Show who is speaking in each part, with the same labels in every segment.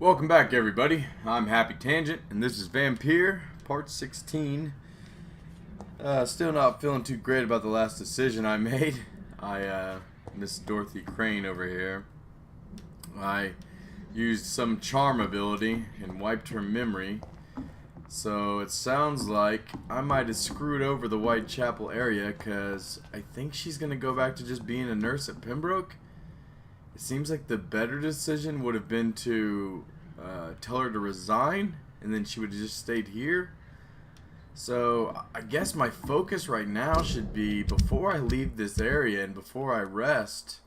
Speaker 1: Welcome back, everybody. I'm Happy Tangent, and this is Vampyr, part 16. Still not feeling too great about the last decision I made. Miss Dorothy Crane over here. I used some charm ability and wiped her memory. So it sounds like I might have screwed over the Whitechapel area, because I think she's going to go back to just being a nurse at Pembroke. It seems like the better decision would have been to tell her to resign, and then she would have just stayed here. So I guess my focus right now should be, before I leave this area and before I rest,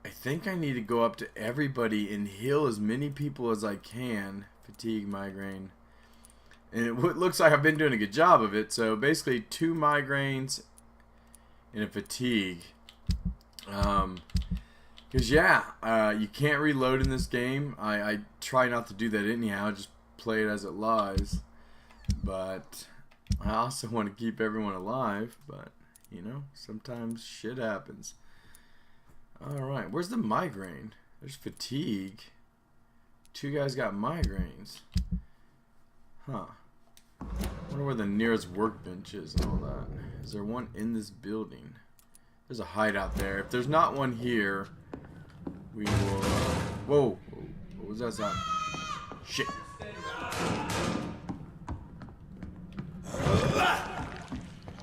Speaker 1: I think I need to go up to everybody and heal as many people as I can. Fatigue, migraine. And it looks like I've been doing a good job of it. So basically 2 migraines and a fatigue. Because yeah, you can't reload in this game. I try not to do that anyhow, just play it as it lies. But I also want to keep everyone alive, but you know, sometimes shit happens. Alright, where's the migraine? There's fatigue. 2 guys got migraines. Huh. I wonder where the nearest workbench is and all that. Is there one in this building? There's a hideout there. If there's not one here, we will... whoa! What was that sound? Shit!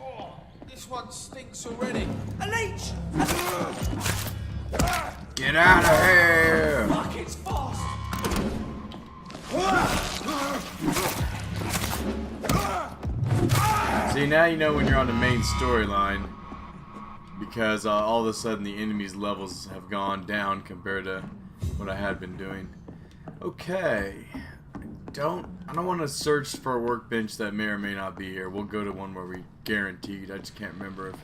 Speaker 2: Oh, this one stinks already. A leech!
Speaker 1: Get out of here!
Speaker 2: Fuck, it's fast!
Speaker 1: See, now you know when you're on the main storyline, because all of a sudden the enemy's levels have gone down compared to what I had been doing. Okay, I don't want to search for a workbench that may or may not be here. We'll go to one where we guaranteed. I just can't remember if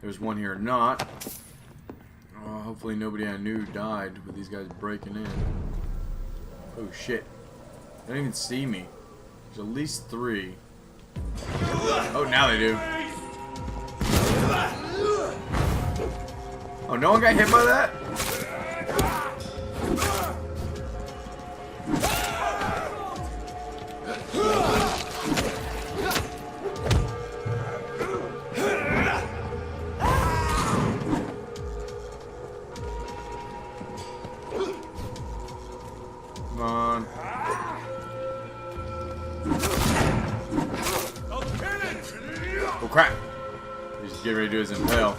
Speaker 1: there's one here or not. Hopefully nobody I knew died with these guys breaking in. Oh shit! They don't even see me. There's at least 3. Oh, now they do. Oh, no one got hit by that? Come on. Oh crap! He's just getting ready to do his impale.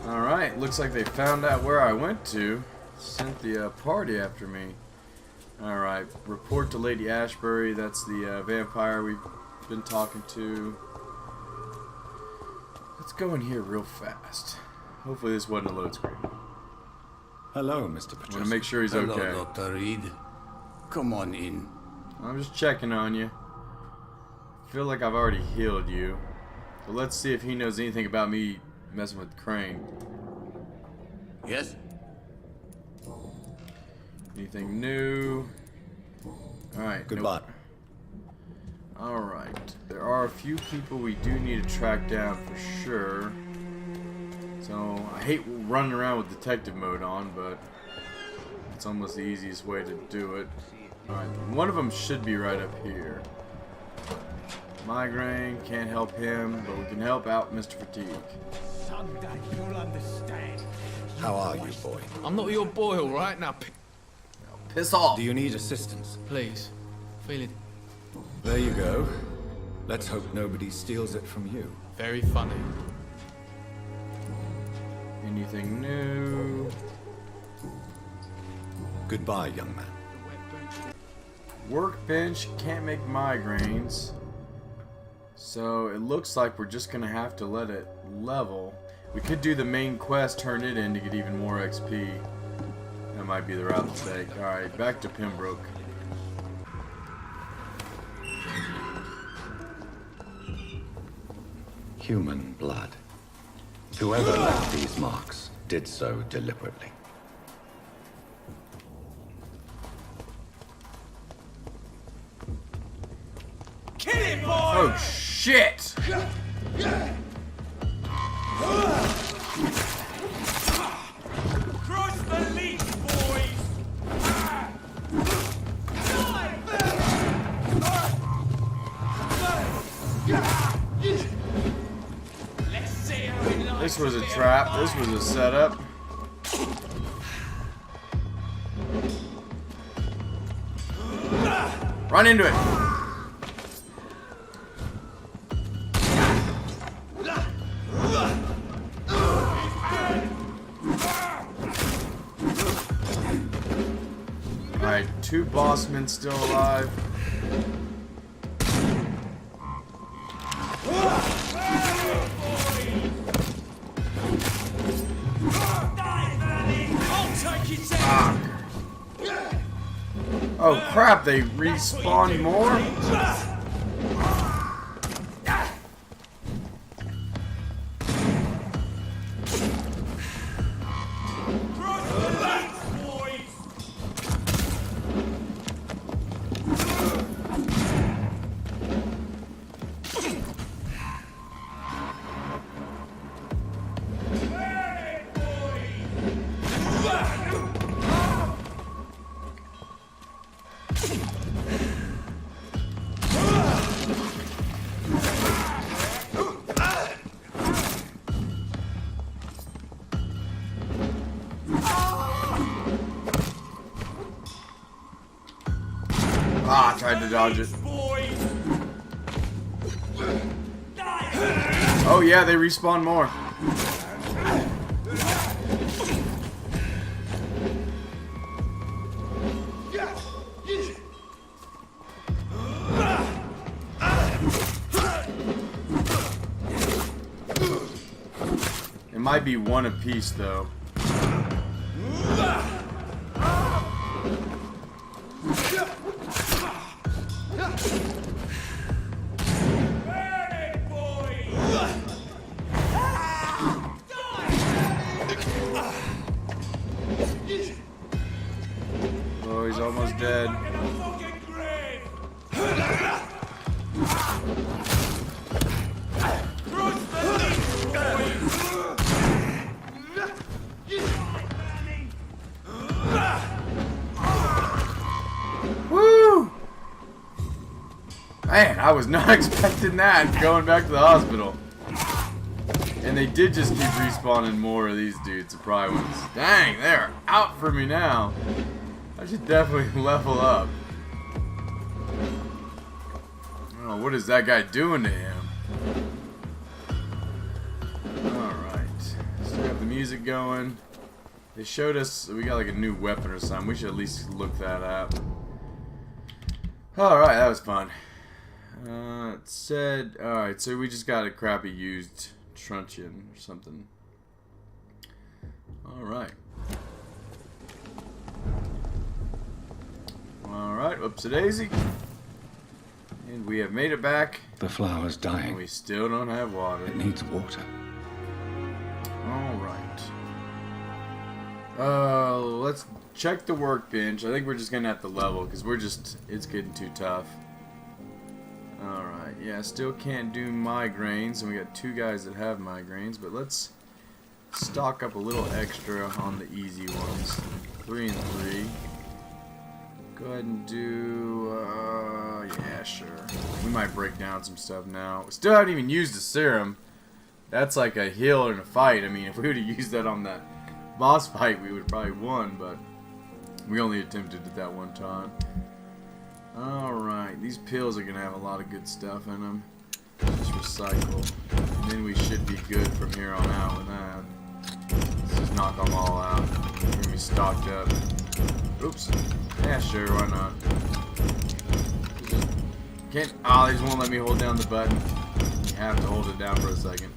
Speaker 1: Alright, looks like they found out where I went to. Sent the party after me. Alright, report to Lady Ashbury. That's the vampire we've been talking to. Let's go in here real fast. Hopefully this wasn't a load screen.
Speaker 3: Hello, Mr. Patricia.
Speaker 1: I want to make sure he's okay.
Speaker 4: Hello, Dr. Reed. Come on in.
Speaker 1: I'm just checking on you. I feel like I've already healed you. So let's see if he knows anything about me messing with Crane.
Speaker 4: Yes?
Speaker 1: Anything new? Alright.
Speaker 3: Goodbye.
Speaker 1: Nope. Alright. There are a few people we do need to track down for sure. So, I hate running around with detective mode on, but it's almost the easiest way to do it. Alright, one of them should be right up here. Migraine, can't help him, but we can help out Mr. Fatigue.
Speaker 2: Someday you'll understand.
Speaker 3: How are you, boy?
Speaker 2: I'm not your boy, alright? Now,
Speaker 1: Piss off!
Speaker 3: Do you need assistance?
Speaker 2: please. Feeling
Speaker 3: There you go. Let's hope nobody steals it from you.
Speaker 2: very funny.
Speaker 1: Anything new?
Speaker 3: Goodbye, young man.
Speaker 1: Workbench, can't make migraines. So it looks like we're just gonna have to let it level. We could do the main quest, turn it in to get even more XP. That might be the route to take. Alright, back to Pembroke.
Speaker 3: Human blood. Whoever left these marks did so deliberately.
Speaker 2: Kill him, boy!
Speaker 1: Oh shit!
Speaker 2: Cross the leash, boys! Let's see how it likes
Speaker 1: This was a
Speaker 2: bit of
Speaker 1: trap. This was a setup. Run into it. Alright, 2 bossmen still alive. Oh crap, they respawned more? Ah, I tried to dodge it. Oh yeah, they respawn more. It might be one apiece though. Oh, he's almost dead. Woo! Man, I was not expecting that going back to the hospital. And they did just keep respawning more of these dudes, the pry ones. Dang, they're out for me now. I should definitely level up. Oh, what is that guy doing to him? Alright. Still got the music going. They showed us we got like a new weapon or something. We should at least look that up. Alright, that was fun. It said, alright, so we just got a crappy used truncheon or something. Alright. Alright, whoopsie-daisy. And we have made it back.
Speaker 3: The flower's
Speaker 1: And
Speaker 3: dying.
Speaker 1: we still don't have water.
Speaker 3: It needs water.
Speaker 1: Alright. Let's check the workbench. I think we're just gonna have to level because it's getting too tough. Alright, yeah, still can't do migraines, and we got 2 guys that have migraines, but let's stock up a little extra on the easy ones. 3 and 3. Go ahead and do, yeah, sure. We might break down some stuff now. We still haven't even used the serum. That's like a heal in a fight. I mean, if we would have used that on that boss fight, we would have probably won, but we only attempted it that one time. Alright, these pills are going to have a lot of good stuff in them. Just recycle. And then we should be good from here on out with that. Let's just knock them all out. We're going to be stocked up. Oops. Yeah, sure, why not? Can't. Oh, they just won't let me hold down the button. You have to hold it down for a second.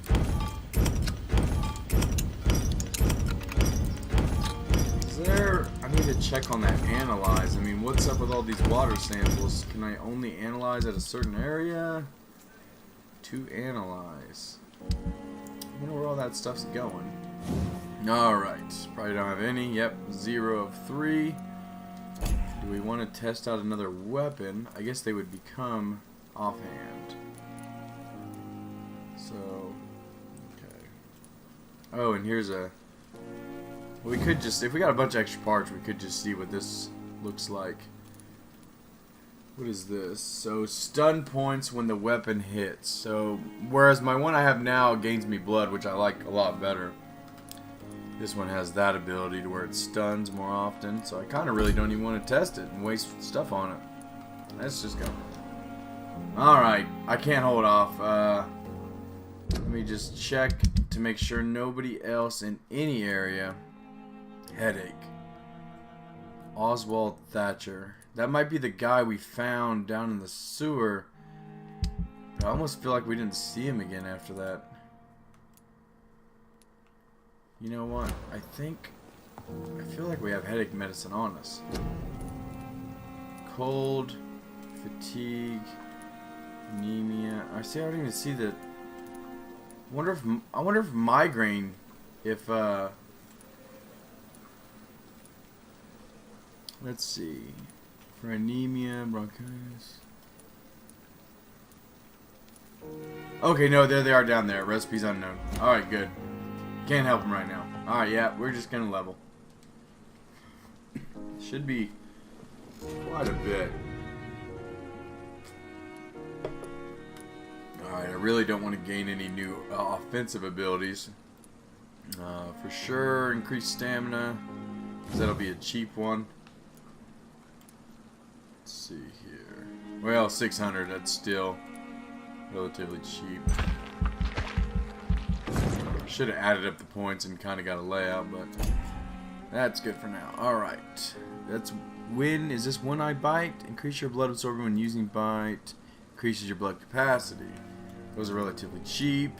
Speaker 1: Is there. I need to check on that analyze. I mean, what's up with all these water samples? Can I only analyze at a certain area? To analyze. I wonder where all that stuff's going. Alright. Probably don't have any. Yep. 0 of 3. Do we want to test out another weapon? I guess they would become offhand. So, okay. Oh, and here's a... We could just... If we got a bunch of extra parts, we could just see what this looks like. What is this? So, stun points when the weapon hits. So, whereas my one I have now gains me blood, which I like a lot better. This one has that ability to where it stuns more often. So, I kind of really don't even want to test it and waste stuff on it. Let's just go. Alright, I can't hold off. Let me just check to make sure nobody else in any area. Headache. Oswald Thatcher. That might be the guy we found down in the sewer. But I almost feel like we didn't see him again after that. You know what? I feel like we have headache medicine on us. Cold, fatigue, anemia. I don't even see the... I wonder if migraine, let's see. For anemia, bronchitis. Okay, no, there they are down there. Recipes unknown. Alright, good. Can't help them right now. Alright, yeah, we're just gonna level. Should be quite a bit. Alright, I really don't want to gain any new offensive abilities. For sure, increase stamina. Because that'll be a cheap one. Let's see here. Well, 600, that's still relatively cheap. Should have added up the points and kind of got a layout, but that's good for now. Alright. That's when. Is this one-eye bite? Increase your blood absorption when using bite. Increases your blood capacity. Those are relatively cheap.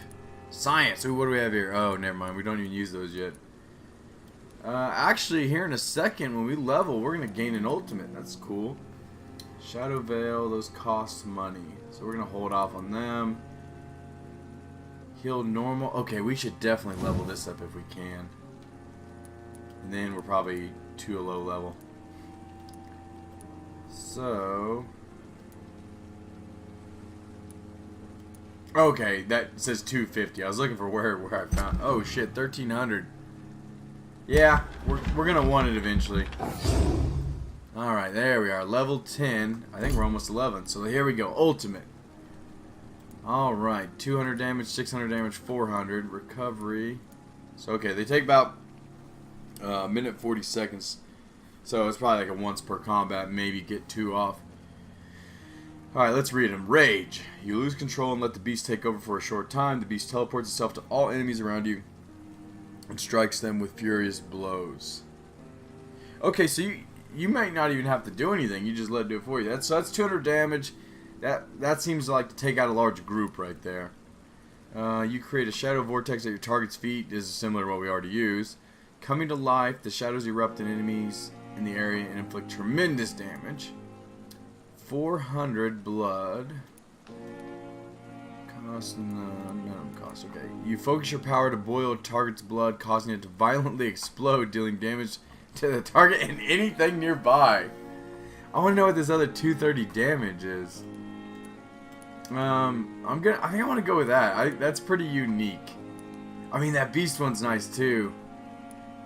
Speaker 1: Science. Ooh, what do we have here? Oh, never mind. We don't even use those yet. Actually, here in a second, when we level, we're going to gain an ultimate. That's cool. Shadow Veil. Those cost money. So we're going to hold off on them. Heal normal. Okay, we should definitely level this up if we can. And then we're probably to a low level. So... Okay, that says 250. I was looking for where I found... Oh, shit, 1300. Yeah, we're going to want it eventually. Alright, there we are. Level 10. I think we're almost 11. So here we go. Ultimate. Alright, 200 damage, 600 damage, 400. Recovery. So, okay, they take about a minute 40 seconds. So it's probably like a once per combat, maybe get 2 off. Alright, let's read them. Rage. You lose control and let the beast take over for a short time. The beast teleports itself to all enemies around you and strikes them with furious blows. Okay, so you might not even have to do anything. You just let it do it for you. That's 200 damage. That seems like to take out a large group right there. You create a shadow vortex at your target's feet. This is similar to what we already used. Coming to life, the shadows erupt in enemies in the area and inflict tremendous damage. 400 blood. Cost minimum cost. Okay. You focus your power to boil a target's blood, causing it to violently explode, dealing damage to the target and anything nearby. I want to know what this other 230 damage is. I think I want to go with that. That's pretty unique. I mean, that beast one's nice too.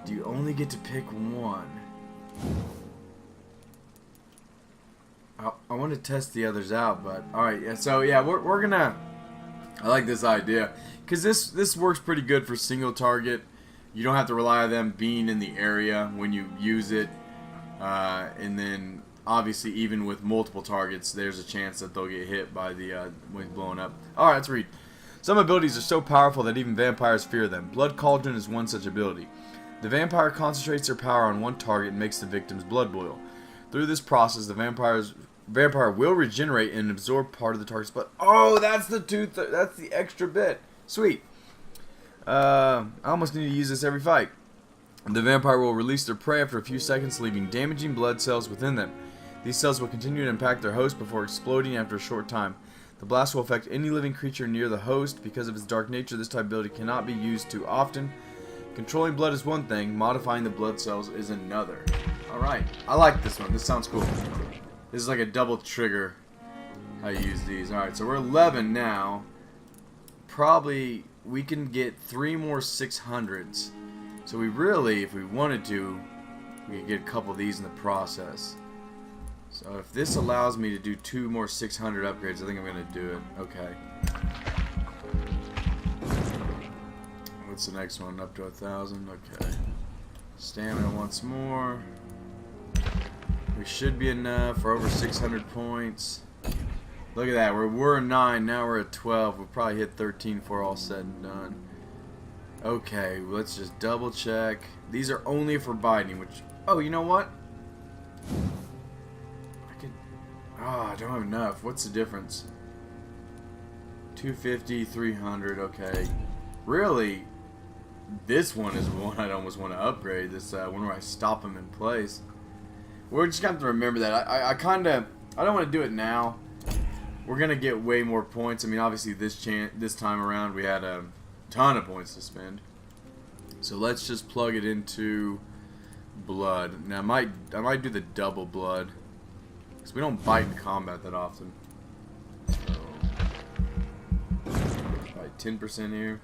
Speaker 1: Do you only get to pick one? I want to test the others out, but alright, yeah, so yeah, we're gonna... I like this idea, because this works pretty good for single target. You don't have to rely on them being in the area when you use it, and then obviously even with multiple targets, there's a chance that they'll get hit by the when it's blowing up. Alright, let's read. Some abilities are so powerful that even vampires fear them. Blood Cauldron is one such ability. The vampire concentrates their power on one target and makes the victim's blood boil. Through this process, the vampire will regenerate and absorb part of the target's blood. Oh, that's that's the extra bit. Sweet. I almost need to use this every fight. The vampire will release their prey after a few seconds, leaving damaging blood cells within them. These cells will continue to impact their host before exploding after a short time. The blast will affect any living creature near the host. Because of its dark nature, this type of ability cannot be used too often. Controlling blood is one thing, modifying the blood cells is another. Alright, I like this one. This sounds cool. This is like a double trigger. I use these. Alright, so we're 11 now. Probably we can get 3 more 600s. So we really, if we wanted to, we could get a couple of these in the process. So if this allows me to do 2 more 600 upgrades, I think I'm going to do it. Okay. What's the next one? Up to 1,000. Okay. Stamina once more. We should be enough for over 600 points. Look at that. We're at 9. Now we're at 12. We'll probably hit 13 before all said and done. Okay. Let's just double check. These are only for biting, which... Oh, you know what? I could... Oh, I don't have enough. What's the difference? 250, 300. Okay. Really... This one is one I'd almost want to upgrade. This one where I stop him in place. We're just going to have to remember that. I don't want to do it now. We're going to get way more points. I mean, obviously this time around we had a ton of points to spend. So let's just plug it into blood. Now I might do the double blood. Because we don't bite in combat that often. So, probably 10% here.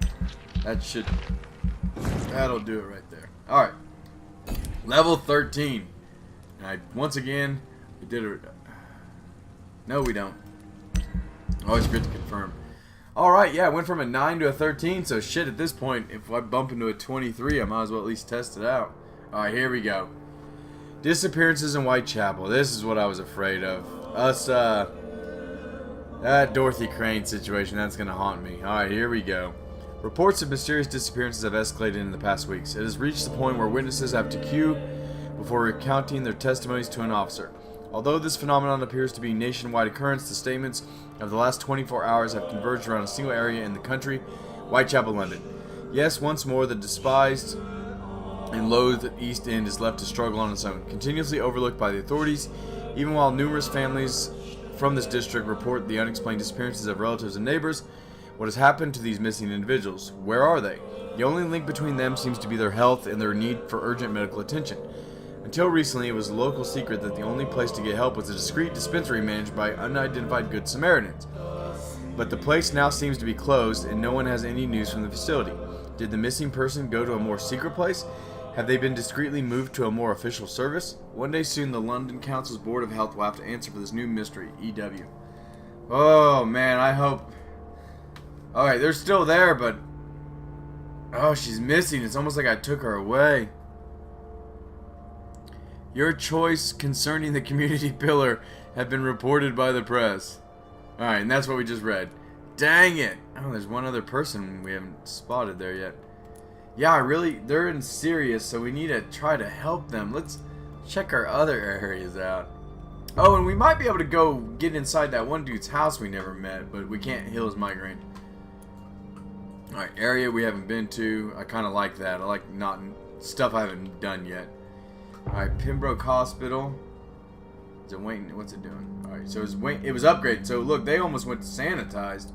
Speaker 1: That'll do it right there. Alright. Level 13. And once again, we did it. No, we don't. Always good to confirm. Alright, yeah, I went from a 9 to a 13, so shit, at this point, if I bump into a 23, I might as well at least test it out. Alright, here we go. Disappearances in Whitechapel. This is what I was afraid of. That Dorothy Crane situation, that's gonna haunt me. Alright, here we go. Reports of mysterious disappearances have escalated in the past weeks. It has reached the point where witnesses have to queue before recounting their testimonies to an officer. Although this phenomenon appears to be a nationwide occurrence, the statements of the last 24 hours have converged around a single area in the country, Whitechapel, London. Yes, once more, the despised and loathed East End is left to struggle on its own, continuously overlooked by the authorities, even while numerous families from this district report the unexplained disappearances of relatives and neighbors. What has happened to these missing individuals? Where are they? The only link between them seems to be their health and their need for urgent medical attention. Until recently, it was a local secret that the only place to get help was a discreet dispensary managed by unidentified Good Samaritans. But the place now seems to be closed, and no one has any news from the facility. Did the missing person go to a more secret place? Have they been discreetly moved to a more official service? One day soon, the London Council's Board of Health will have to answer for this new mystery, EW. Oh, man, I hope... Alright, they're still there, but... Oh, she's missing. It's almost like I took her away. Your choice concerning the community pillar have been reported by the press. Alright, and that's what we just read. Dang it! Oh, there's one other person we haven't spotted there yet. Yeah, they're in Sirius, so we need to try to help them. Let's check our other areas out. Oh, and we might be able to go get inside that one dude's house we never met, but we can't heal his migraine. Alright, area we haven't been to. I kind of like that. I like not stuff I haven't done yet. Alright, Pembroke Hospital. Is it waiting? What's it doing? Alright, so it was upgraded. So look, they almost went to sanitized.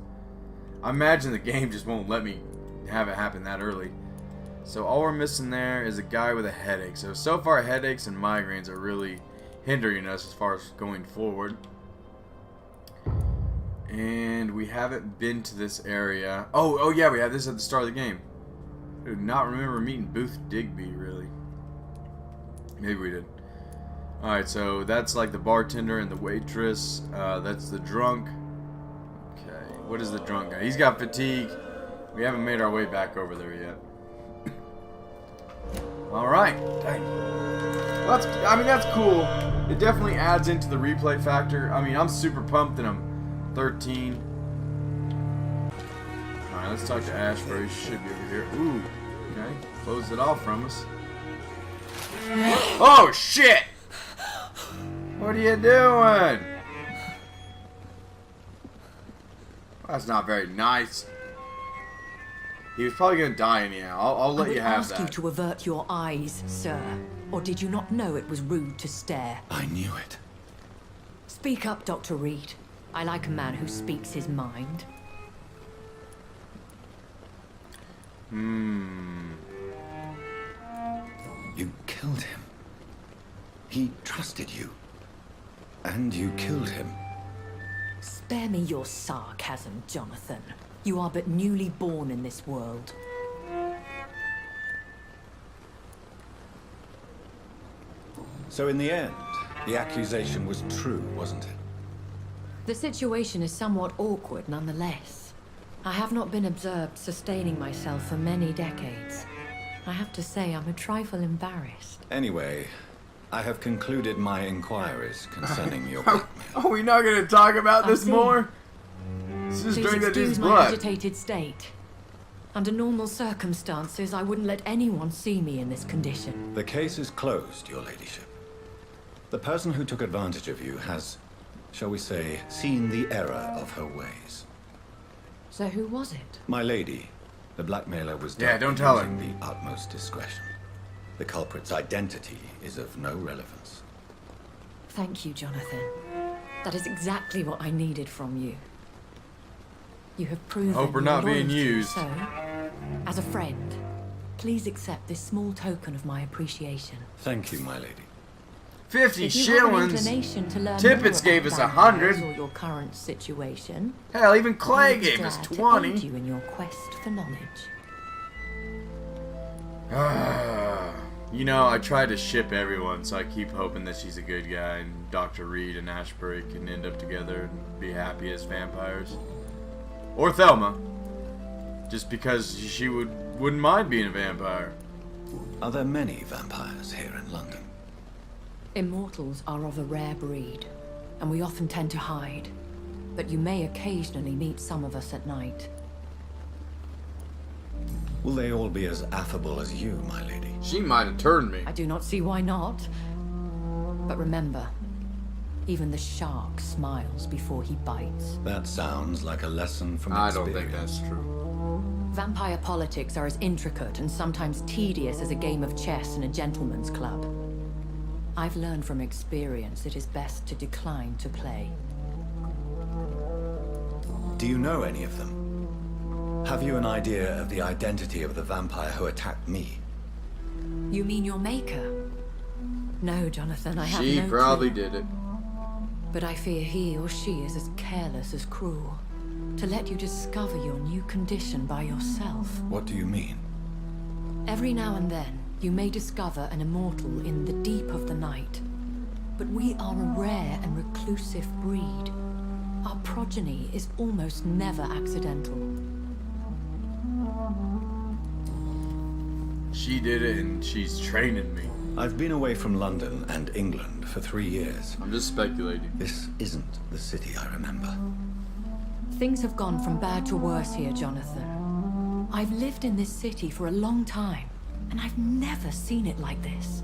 Speaker 1: I imagine the game just won't let me have it happen that early. So all we're missing there is a guy with a headache. So far headaches and migraines are really hindering us as far as going forward. And we haven't been to this area. Oh yeah, we had this at the start of the game. I do not remember meeting Booth Digby, really. Maybe we did. Alright, so that's like the bartender and the waitress. That's the drunk. Okay, what is the drunk guy? He's got fatigue. We haven't made our way back over there yet. Alright. Well, that's cool. It definitely adds into the replay factor. I mean, I'm super pumped that I'm 13. Alright, let's talk to Ashbury. She should be over here. Ooh, okay. Closed it off from us. Oh, shit! What are you doing? That's not very nice. He was probably going to die anyhow. I'll let you have that.
Speaker 5: I would ask you to avert your eyes, sir. Or did you not know it was rude to stare?
Speaker 3: I knew it.
Speaker 5: Speak up, Dr. Reed. I like a man who speaks his mind.
Speaker 3: You killed him. He trusted you. And you killed him.
Speaker 5: Spare me your sarcasm, Jonathan. You are but newly born in this world.
Speaker 3: So in the end, the accusation was true, wasn't it?
Speaker 5: The situation is somewhat awkward nonetheless. I have not been observed sustaining myself for many decades. I have to say I'm a trifle embarrassed.
Speaker 3: Anyway, I have concluded my inquiries concerning your blackmail.
Speaker 1: Are we not going to talk about
Speaker 5: I
Speaker 1: this
Speaker 5: see.
Speaker 1: more? Let's just
Speaker 5: Please
Speaker 1: drink that dude's
Speaker 5: excuse my
Speaker 1: blood.
Speaker 5: agitated state. Under normal circumstances, I wouldn't let anyone see me in this condition.
Speaker 3: The case is closed, your ladyship. The person who took advantage of you has, shall we say, seen the error of her ways.
Speaker 5: So who was it?
Speaker 3: My lady, the blackmailer was
Speaker 1: Yeah,
Speaker 3: dealt
Speaker 1: don't
Speaker 3: with
Speaker 1: tell her.
Speaker 3: using the utmost discretion. The culprit's identity is of no relevance.
Speaker 5: Thank you, Jonathan. That is exactly what I needed from you. You have proven
Speaker 1: Hope we're
Speaker 5: your
Speaker 1: not being
Speaker 5: loyalty,
Speaker 1: used.
Speaker 5: So, as a friend, please accept this small token of my appreciation.
Speaker 3: Thank you, my lady.
Speaker 1: 50
Speaker 5: If you have an
Speaker 1: shillings.
Speaker 5: inclination to learn
Speaker 1: Tippets
Speaker 5: more
Speaker 1: gave
Speaker 5: about
Speaker 1: us
Speaker 5: vampires
Speaker 1: 100.
Speaker 5: or your current situation,
Speaker 1: Hell, even Clay
Speaker 5: I'd be
Speaker 1: gave us
Speaker 5: glad to
Speaker 1: 20.
Speaker 5: aid you in your quest for knowledge.
Speaker 1: You know, I try to ship everyone, so I keep hoping that she's a good guy and Dr. Reed and Ashbury can end up together and be happy as vampires. Or Thelma. Just because she wouldn't mind being a vampire.
Speaker 3: Are there many vampires here in London?
Speaker 5: Immortals are of a rare breed, and we often tend to hide. But you may occasionally meet some of us at night.
Speaker 3: Will they all be as affable as you, my lady?
Speaker 1: She might have turned me.
Speaker 5: I do not see why not. But remember, even the shark smiles before he bites.
Speaker 3: That sounds like a lesson from
Speaker 1: I
Speaker 3: experience.
Speaker 1: don't think that's true.
Speaker 5: Vampire politics are as intricate and sometimes tedious as a game of chess in a gentleman's club. I've learned from experience it is best to decline to play.
Speaker 3: Do you know any of them? Have you an idea of the identity of the vampire who attacked me?
Speaker 5: You mean your maker? No, Jonathan, I have no
Speaker 1: She
Speaker 5: clue.
Speaker 1: probably did it.
Speaker 5: But I fear he or she is as careless as cruel. To let you discover your new condition by yourself.
Speaker 3: What do you mean?
Speaker 5: Every now and then, you may discover an immortal in the deep of the night. But we are a rare and reclusive breed. Our progeny is almost never accidental.
Speaker 1: She did it and she's training me.
Speaker 3: I've been away from London and England for 3 years.
Speaker 1: I'm just speculating.
Speaker 3: This isn't the city I remember.
Speaker 5: Things have gone from bad to worse here, Jonathan. I've lived in this city for a long time, and I've never seen it like this.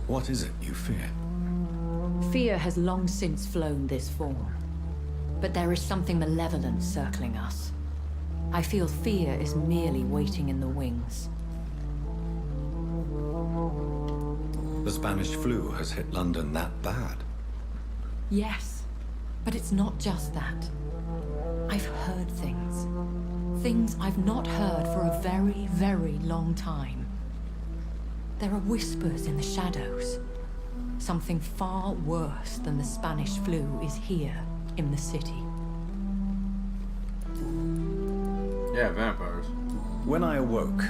Speaker 3: What is it you fear?
Speaker 5: Fear has long since flown this form. But there is something malevolent circling us. I feel fear is merely waiting in the wings.
Speaker 3: The Spanish flu has hit London that bad.
Speaker 5: Yes, but it's not just that. I've heard things. Things I've not heard for a very, very long time. There are whispers in the shadows. Something far worse than the Spanish flu is here in the city.
Speaker 1: Yeah, vampires.
Speaker 3: When I awoke,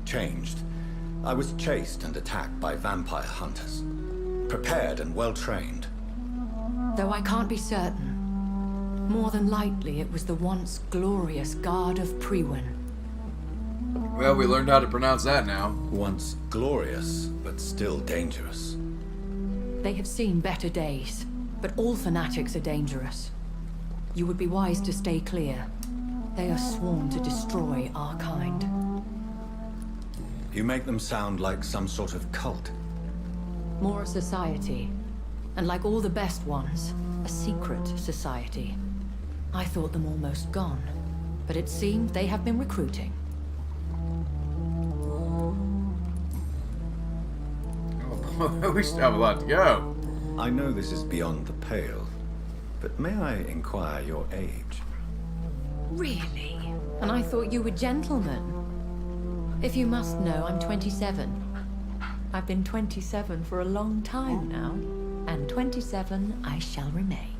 Speaker 3: changed, I was chased and attacked by vampire hunters. Prepared and well-trained.
Speaker 5: Though I can't be certain. More than likely, it was the once glorious Guard of Priwen.
Speaker 1: Well, we learned how to pronounce that now.
Speaker 3: Once glorious, but still dangerous.
Speaker 5: They have seen better days, but all fanatics are dangerous. You would be wise to stay clear. They are sworn to destroy our kind.
Speaker 3: You make them sound like some sort of cult.
Speaker 5: More a society, and like all the best ones, a secret society. I thought them almost gone, but it seemed they have been recruiting.
Speaker 1: Oh, we still have a lot to go.
Speaker 3: I know this is beyond the pale, but may I inquire your age?
Speaker 5: Really? And I thought you were gentlemen. If you must know, I'm 27. I've been 27 for a long time now, and 27 I shall remain.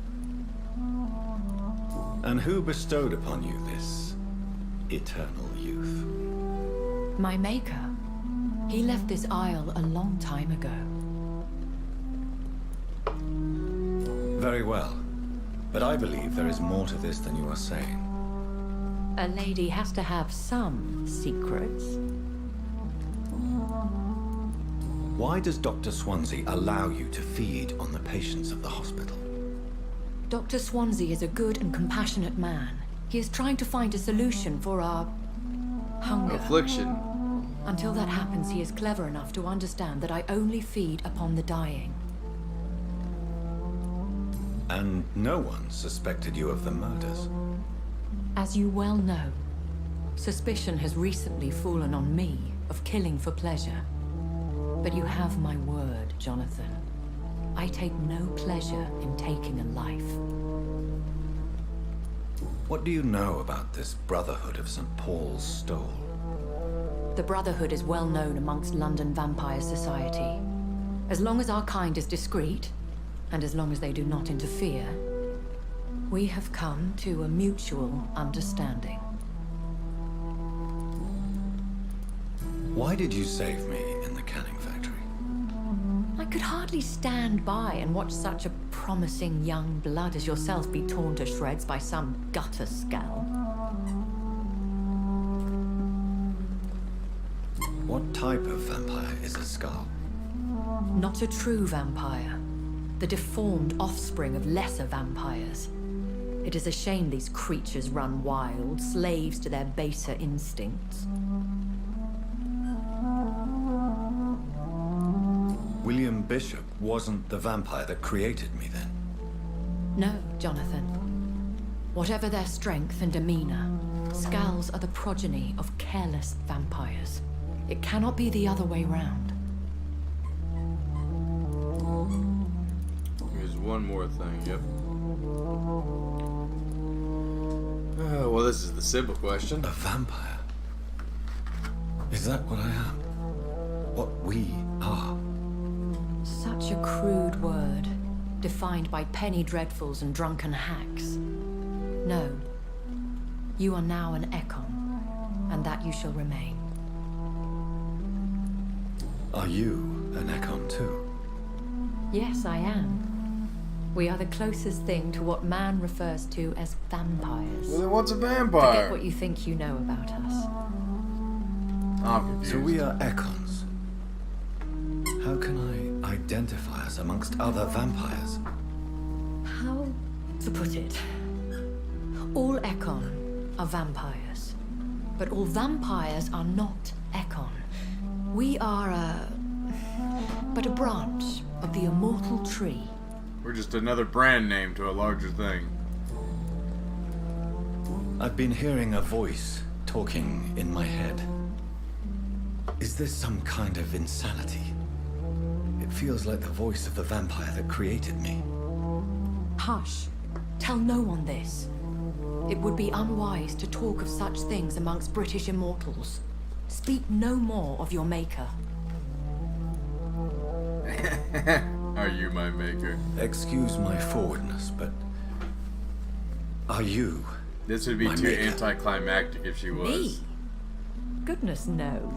Speaker 3: And who bestowed upon you this eternal youth?
Speaker 5: My maker. He left this isle a long time ago.
Speaker 3: Very well. But I believe there is more to this than you are saying.
Speaker 5: A lady has to have some secrets.
Speaker 3: Why does Dr. Swansea allow you to feed on the patients of the hospital?
Speaker 5: Dr. Swansea is a good and compassionate man. He is trying to find a solution for our hunger.
Speaker 1: Affliction.
Speaker 5: Until that happens, he is clever enough to understand that I only feed upon the dying.
Speaker 3: And no one suspected you of the murders.
Speaker 5: As you well know, suspicion has recently fallen on me of killing for pleasure. But you have my word, Jonathan. I take no pleasure in taking a life.
Speaker 3: What do you know about this Brotherhood of St. Paul's Stole?
Speaker 5: The Brotherhood is well known amongst London Vampire Society. As long as our kind is discreet, and as long as they do not interfere, we have come to a mutual understanding.
Speaker 3: Why did you save me in the canning factory?
Speaker 5: I could hardly stand by and watch such a promising young blood as yourself be torn to shreds by some gutter scowl.
Speaker 3: What type of vampire is a skull?
Speaker 5: Not a true vampire. The deformed offspring of lesser vampires. It is a shame these creatures run wild, slaves to their baser instincts.
Speaker 3: William Bishop wasn't the vampire that created me then.
Speaker 5: No, Jonathan. Whatever their strength and demeanor, Scowls are the progeny of careless vampires. It cannot be the other way round.
Speaker 1: There's one more thing, yep. Well, this is the simple question.
Speaker 3: A vampire? Is that what I am? What we are?
Speaker 5: Such a crude word, defined by penny dreadfuls and drunken hacks. No. You are now an Ekon, and that you shall remain.
Speaker 3: Are you an Ekon too?
Speaker 5: Yes, I am. We are the closest thing to what man refers to as vampires.
Speaker 1: Well, then what's a
Speaker 5: Forget
Speaker 1: vampire?
Speaker 5: what you think you know about us.
Speaker 1: I'm confused.
Speaker 3: So we are Ekons. How can I identify us amongst other vampires?
Speaker 5: How to put it? All Ekon are vampires. But all vampires are not Ekon. We are but a branch of the immortal tree.
Speaker 1: We're just another brand name to a larger thing.
Speaker 3: I've been hearing a voice talking in my head. Is this some kind of insanity? It feels like the voice of the vampire that created me.
Speaker 5: Hush. Tell no one this. It would be unwise to talk of such things amongst British immortals. Speak no more of your maker.
Speaker 1: Are you my maker?
Speaker 3: Excuse my forwardness, but are you?
Speaker 1: This would be
Speaker 3: My
Speaker 1: too
Speaker 3: maker.
Speaker 1: anticlimactic if she was.
Speaker 5: Me? Goodness, no.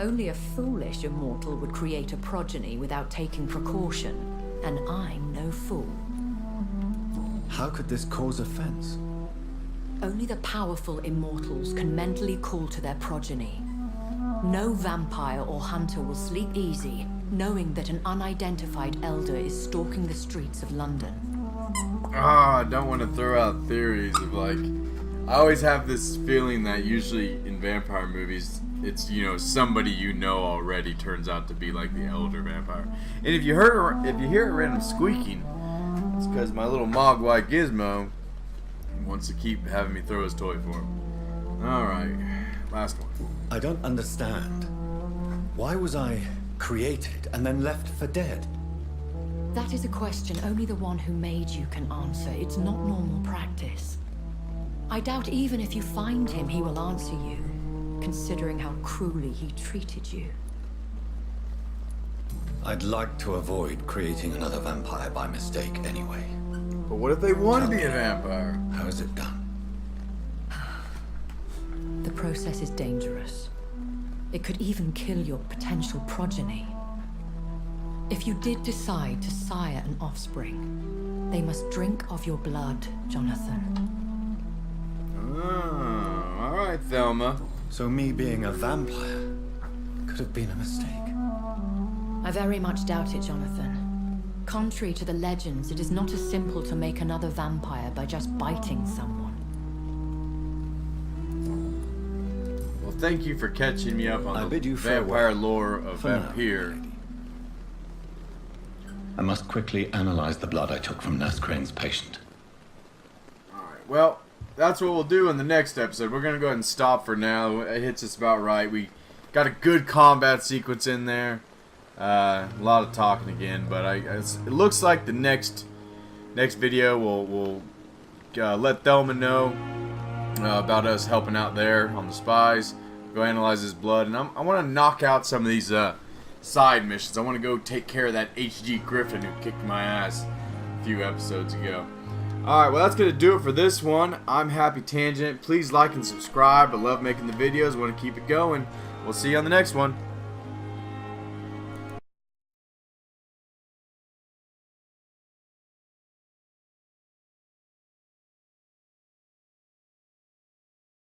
Speaker 5: Only a foolish immortal would create a progeny without taking precaution, and I'm no fool.
Speaker 3: How could this cause offense?
Speaker 5: Only the powerful immortals can mentally call to their progeny. No vampire or hunter will sleep easy, knowing that an unidentified elder is stalking the streets of London.
Speaker 1: I don't want to throw out theories of like. I always have this feeling that usually in vampire movies, it's somebody you know already turns out to be like the elder vampire. And if you hear a random squeaking, it's because my little mogwai Gizmo wants to keep having me throw his toy for him. All right, last one.
Speaker 3: I don't understand. Why was I created and then left for dead?
Speaker 5: That is a question only the one who made you can answer. It's not normal practice. I doubt even if you find him, he will answer you, considering how cruelly he treated you.
Speaker 3: I'd like to avoid creating another vampire by mistake anyway.
Speaker 1: But what if they want to be a vampire?
Speaker 3: How is it done?
Speaker 5: The process is dangerous. It could even kill your potential progeny. If you did decide to sire an offspring, they must drink of your blood, Jonathan.
Speaker 1: Oh, alright, Thelma.
Speaker 3: So me being a vampire could have been a mistake.
Speaker 5: I very much doubt it, Jonathan. Contrary to the legends, it is not as simple to make another vampire by just biting someone.
Speaker 1: Well, thank you for catching me up on
Speaker 3: I
Speaker 1: the
Speaker 3: bid you
Speaker 1: vampire
Speaker 3: farewell.
Speaker 1: lore of
Speaker 3: For now,
Speaker 1: Vampyr.
Speaker 3: lady. I must quickly analyze the blood I took from Nurse Crane's patient.
Speaker 1: Alright, well, that's what we'll do in the next episode. We're going to go ahead and stop for now. It hits us about right. We got a good combat sequence in there. A lot of talking again, but it looks like the next video we'll let Thelma know about us helping out there on the spies. Go analyze his blood, and I want to knock out some of these side missions. I want to go take care of that H.G. Griffin who kicked my ass a few episodes ago. Alright, well that's going to do it for this one. I'm Happy Tangent. Please like and subscribe. I love making the videos. I want to keep it going. We'll see you on the next one.